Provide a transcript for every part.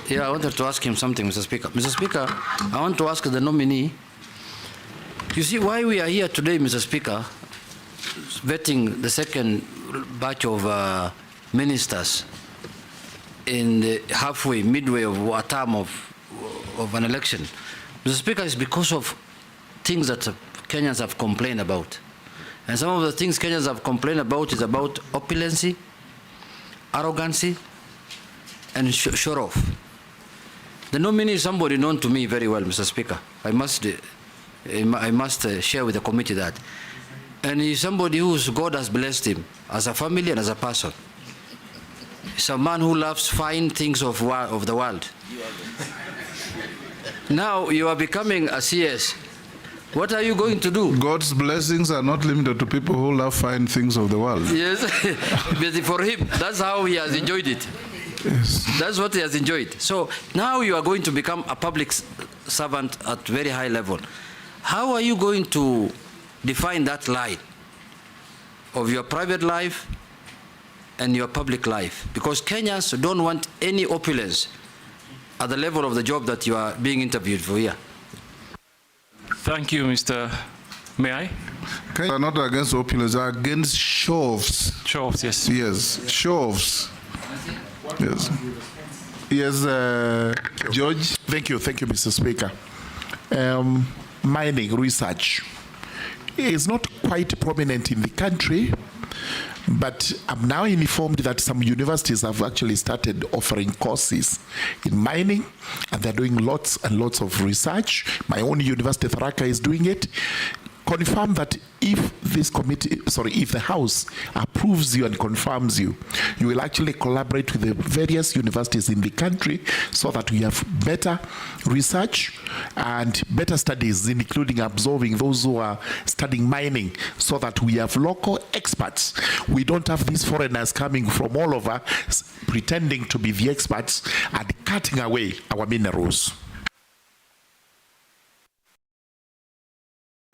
Yeah, I wanted to ask him something, Mr. Speaker. Mr. Speaker, I want to ask the nominee. You see, why we are here today, Mr. Speaker, vetting the second batch of ministers in the halfway, midway of a term of an election. Mr. Speaker, is because of things that Kenyans have complained about. And some of the things Kenyans have complained about is about opulency, arrogancy, and show off. The nominee is somebody known to me very well, Mr. Speaker. I must share with the committee that. And he's somebody whose God has blessed him as a family and as a person. He's a man who loves fine things of the world. Now you are becoming a CS. What are you going to do? God's blessings are not limited to people who love fine things of the world. Yes, but for him, that's how he has enjoyed it. Yes. That's what he has enjoyed. So now you are going to become a public servant at very high level. How are you going to define that line of your private life and your public life? Because Kenyans don't want any opulence at the level of the job that you are being interviewed for here. Thank you, Mr. May I? Kenyans are not against opulence, they are against show-offs. Show-offs, yes. Yes, show-offs. Yes. Yes, George. Thank you, Mr. Speaker. Mining research is not quite prominent in the country, but I'm now informed that some universities have actually started offering courses in mining, and they're doing lots and lots of research. My own university, Tharaka, is doing it. Confirm that if this committee, if the House approves you and confirms you, you will actually collaborate with the various universities in the country so that we have better research and better studies, including absorbing those who are studying mining, so that we have local experts. We don't have these foreigners coming from all over pretending to be the experts and cutting away our minerals.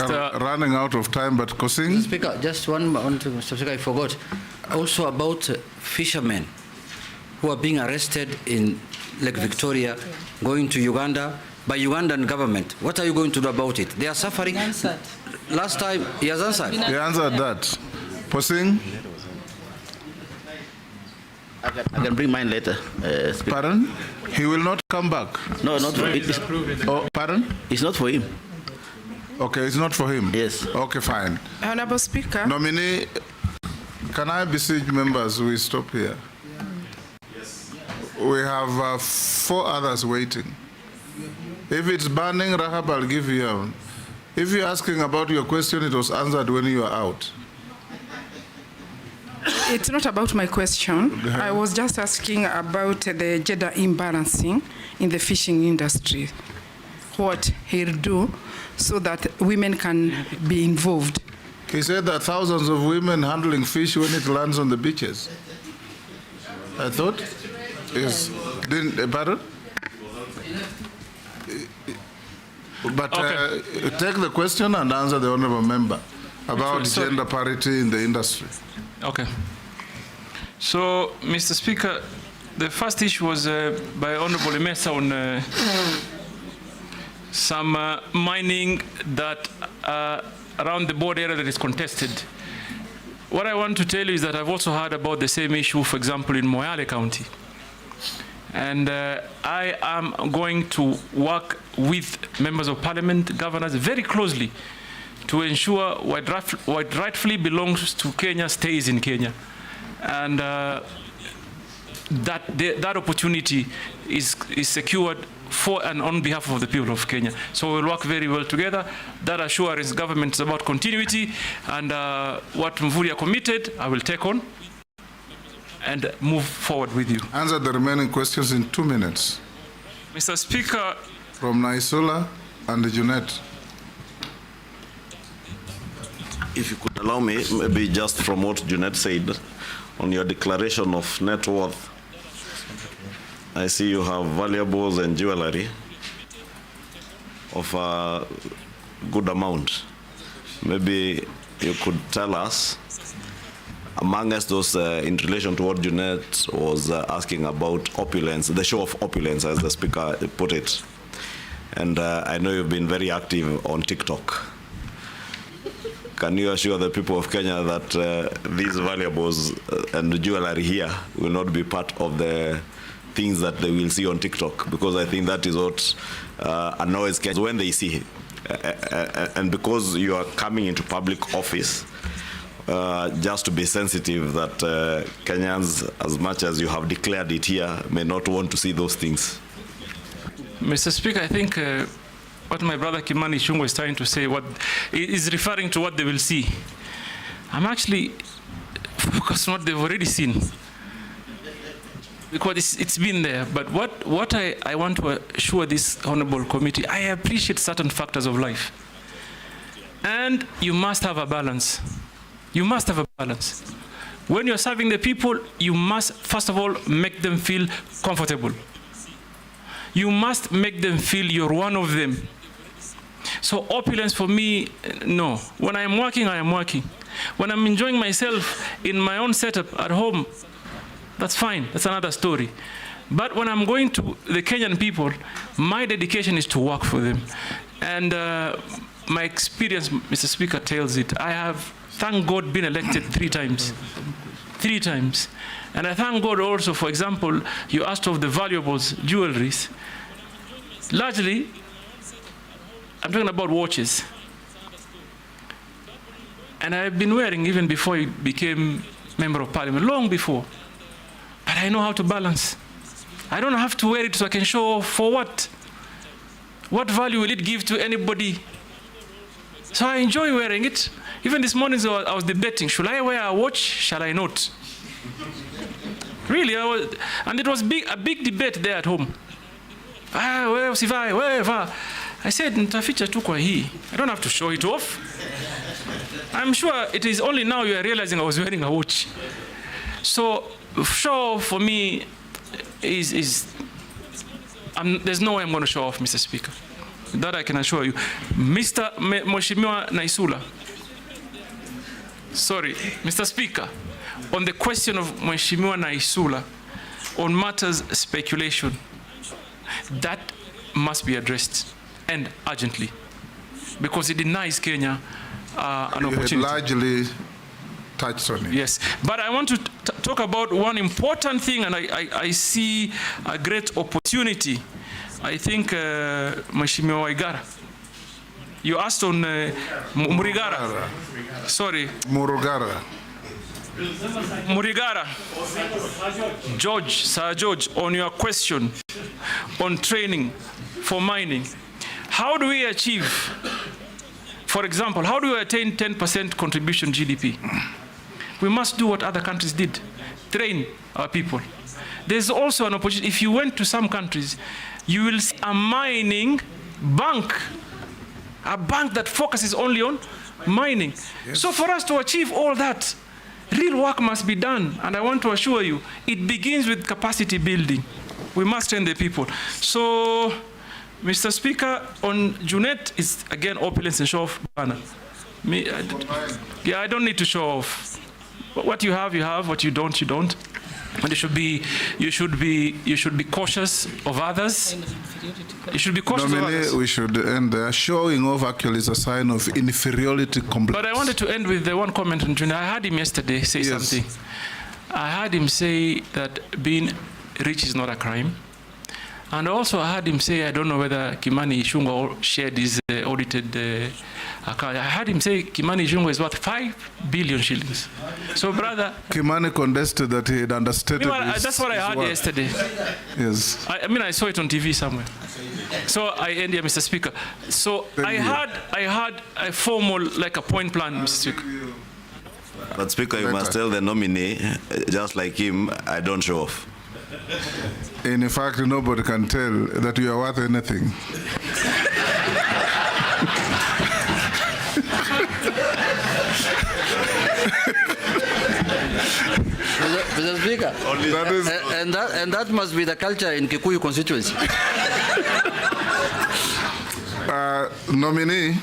Running out of time, but Kosing? Mr. Speaker, just one thing, Mr. Speaker, I forgot. Also about fishermen who are being arrested in Lake Victoria, going to Uganda by Ugandan government. What are you going to do about it? They are suffering. Last time, he has answered. He answered that. Kosing? I can bring mine later. Pardon? He will not come back. No, not for it. Oh, pardon? It's not for him. Okay, it's not for him? Yes. Okay, fine. Honorable Speaker. Nominee, can I beseech members, we stop here? Yes. We have 4 others waiting. If it's burning, Rahab, I'll give you. If you're asking about your question, it was answered when you are out. It's not about my question. I was just asking about the gender imbalancing in the fishing industry. What he'll do so that women can be involved. He said that thousands of women handling fish when it lands on the beaches. I thought? Yes. Pardon? But okay. Take the question and answer the honorable member about gender parity in the industry. Okay. So, Mr. Speaker, the first issue was by Honorable Emesa on some mining that around the border area that is contested. What I want to tell you is that I've also heard about the same issue, for example, in Moyale County. And I am going to work with members of parliament, governors, very closely to ensure what rightfully belongs to Kenya stays in Kenya. And that opportunity is secured for and on behalf of the people of Kenya. So we'll work very well together. That assurance government is about continuity, and what Mvurya committed, I will take on and move forward with you. Answer the remaining questions in 2 minutes. Mr. Speaker. From Naisula and Junet. If you could allow me, maybe just from what Junet said on your declaration of net worth. I see you have valuables and jewelry of a good amount. Maybe you could tell us amongst those in relation to what Junet was asking about opulence, the show of opulence, as the speaker put it. And I know you've been very active on TikTok. Can you assure the people of Kenya that these valuables and jewelry here will not be part of the things that they will see on TikTok? Because I think that is what annoys Kenyans when they see it. And because you are coming into public office, just to be sensitive that Kenyans, as much as you have declared it here, may not want to see those things. Mr. Speaker, I think what my brother Kimani Ichung'wah is trying to say is referring to what they will see. I'm actually focused on what they've already seen, because it's been there. But what I want to assure this honorable committee, I appreciate certain factors of life. And you must have a balance. You must have a balance. When you're serving the people, you must, first of all, make them feel comfortable. You must make them feel you're one of them. So opulence for me, no. When I am working, I am working. When I'm enjoying myself in my own setup at home, that's fine, that's another story. But when I'm going to the Kenyan people, my dedication is to work for them. And my experience, Mr. Speaker, tells it. I have, thank God, been elected 3 times. 3 times. And I thank God also, for example, you asked of the valuables, jewelries. Largely, I'm talking about watches. And I've been wearing even before I became Member of Parliament, long before. But I know how to balance. I don't have to wear it so I can show off. For what? What value will it give to anybody? So I enjoy wearing it. Even this morning I was debating, should I wear a watch, shall I not? Really, and it was a big debate there at home. I said, nitaficha tu kwa hii. I don't have to show it off. I'm sure it is only now you are realizing I was wearing a watch. So, show off for me there's no way I'm going to show off, Mr. Speaker. That I can assure you. Mheshimiwa Naisula. Sorry, Mr. Speaker. On the question of Mheshimiwa Naisula, on matters speculation, that must be addressed, and urgently, because it denies Kenya an opportunity. You had largely touched on it. Yes, but I want to talk about one important thing, and I see a great opportunity. I think Mheshimiwa Waigara, you asked on Murigara. Sorry. Murugara. Murigara, Sir George, on your question on training for mining, how do we achieve, for example, how do we attain 10% contribution GDP? We must do what other countries did, train our people. There's also an opportunity. If you went to some countries, you will see a mining bank, a bank that focuses only on mining. Yes. So for us to achieve all that, real work must be done, and I want to assure you, it begins with capacity building. We must train the people. So, Mr. Speaker, on Junet is again opulence and show off banner. I don't need to show off. What you have, you have. What you don't, you don't. And you should be cautious of others. You should be cautious of others. We should end there. Showing off actually is a sign of inferiority complex. But I wanted to end with the one comment on Junet. I heard him yesterday say something. I heard him say that being rich is not a crime. And also I heard him say, I don't know whether Kimani Ichung'wah shared his audited account. I heard him say Kimani Ichung'wah is worth 5 billion shillings. So, brother... Kimani contested that he had understated that's what I heard yesterday. Yes. I saw it on TV somewhere. So I end here, Mr. Speaker. So I had a formal, like a point plan, Mr. Speaker. But Speaker, you must tell the nominee, just like him, I don't show off. In fact, nobody can tell that you are worth anything. Mr. Speaker, and that must be the culture in Kikuyu constituency. Nominee.